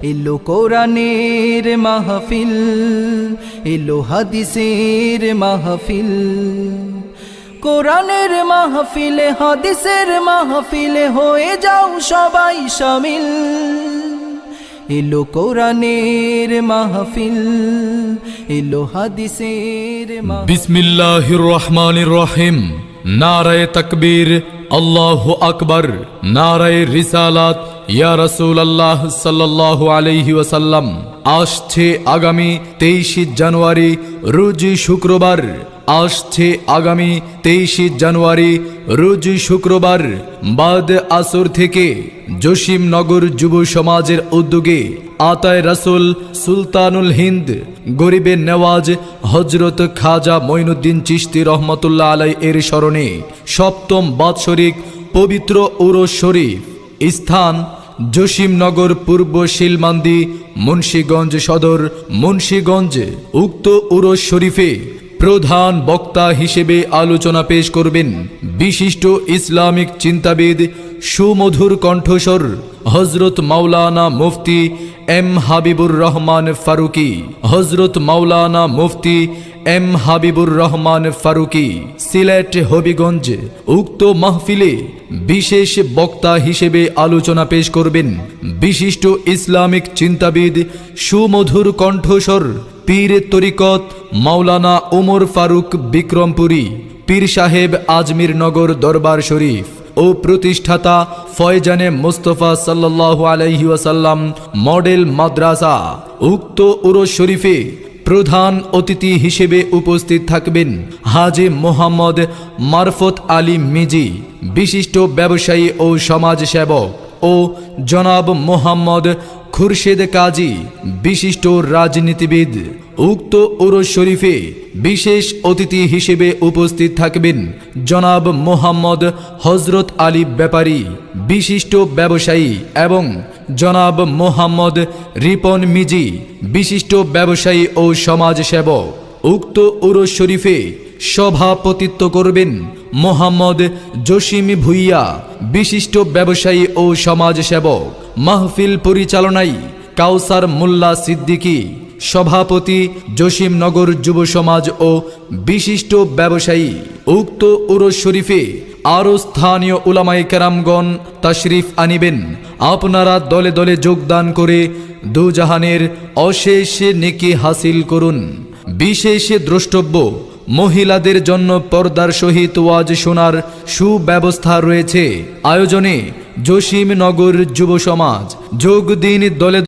এলো কোরআনের মাহফিল, এলো হাদিসের মাহফিল। কোরআনের মাহফিলে হাদিসের মাহফিলে হয়ে যাও সবাই শামিল। এলো কোরআনের মাহফিল, এলো হাদিসের মাহফিল। বিসমিল্লাহির রহমানির রহিম। নারায়ে তাকবীর, আল্লাহু আকবার। নারায়ে রিসালাত, ইয়া রাসূলুল্লাহ সাল্লাল্লাহু আলাইহি ওয়াসাল্লাম। আসছে আগামী 23 জানুয়ারি রোজ শুক্রবার। আসছে আগামী 23 জানুয়ারি রোজ শুক্রবার বাদ আসর থেকে জসিমনগর যুব সমাজের উদ্যোগে আতায়ে রাসূল সুলতানুল হিন্দ গরিবে নেওয়াজ হযরত খাজা মঈনুদ্দিন চিশতি রহমাতুল্লাহ আলাইহি এর স্মরণে সপ্তম বাৎসরিক পবিত্র উরুস শরীফ। স্থান জসিমনগর পূর্ব শিলমান্দি, মুন্সিগঞ্জ সদর, মুন্সিগঞ্জ। উক্ত উরুস শরীফে প্রধান বক্তা হিসেবে আলোচনা পেশ করবেন বিশিষ্ট ইসলামিক চিন্তাবিদ, সুমধুর কণ্ঠস্বর হযরত মাওলানা মুফতি এম হাবিবুর রহমান ফারুকী। হযরত মাওলানা মুফতি এম হাবিবুর রহমান ফারুকী, সিলেট হবিগঞ্জ। উক্ত মাহফিলে বিশেষ বক্তা হিসেবে আলোচনা পেশ করবেন বিশিষ্ট ইসলামিক চিন্তাবিদ, সুমধুর কণ্ঠস্বর পীর তরিকত মাওলানা ওমর ফারুক বিক্রমপুরী, পীর সাহেব আজমির নগর দরবার শরীফ ও প্রতিষ্ঠাতা ফয়জানে মুস্তফা সাল্লাল্লাহু আলাইহি ওয়াসাল্লাম মডেল মাদ্রাসা। উক্ত উরুস শরীফে প্রধান অতিথি হিসেবে উপস্থিত থাকবেন হাজী মোহাম্মদ মারফত আলী মিজি, বিশিষ্ট ব্যবসায়ী ও সমাজসেবক, ও জনাব মোহাম্মদ খুরশেদ কাজী, বিশিষ্ট রাজনীতিবিদ। উক্ত উরুস শরীফে বিশেষ অতিথি হিসেবে উপস্থিত থাকবেন জনাব মোহাম্মদ হযরত আলী ব্যাপারী, বিশিষ্ট ব্যবসায়ী, এবং জনাব মোহাম্মদ রিপন মিজি, বিশিষ্ট ব্যবসায়ী ও সমাজসেবক। উক্ত উরুস শরীফে সভাপতিত্ব করবেন মোহাম্মদ জসিম ভুইয়া, বিশিষ্ট ব্যবসায়ী ও সমাজসেবক। মাহফিল পরিচালনায় কাউসার মোল্লা সিদ্দিকী, সভাপতি জসিমনগর যুব সমাজ ও বিশিষ্ট ব্যবসায়ী। উক্ত উরুস শরীফে আরও স্থানীয় উলামায়ে কেরামগণ তাশরিফ আনিবেন। আপনারা দলে দলে যোগদান করে দুজাহানের অশেষ নেকি হাসিল করুন। বিশেষ দ্রষ্টব্য, মহিলাদের জন্য পর্দার সহিত ওয়াজ শোনার সুব্যবস্থা রয়েছে। আয়োজনে জসিমনগর যুব সমাজ। যোগ দিন দলে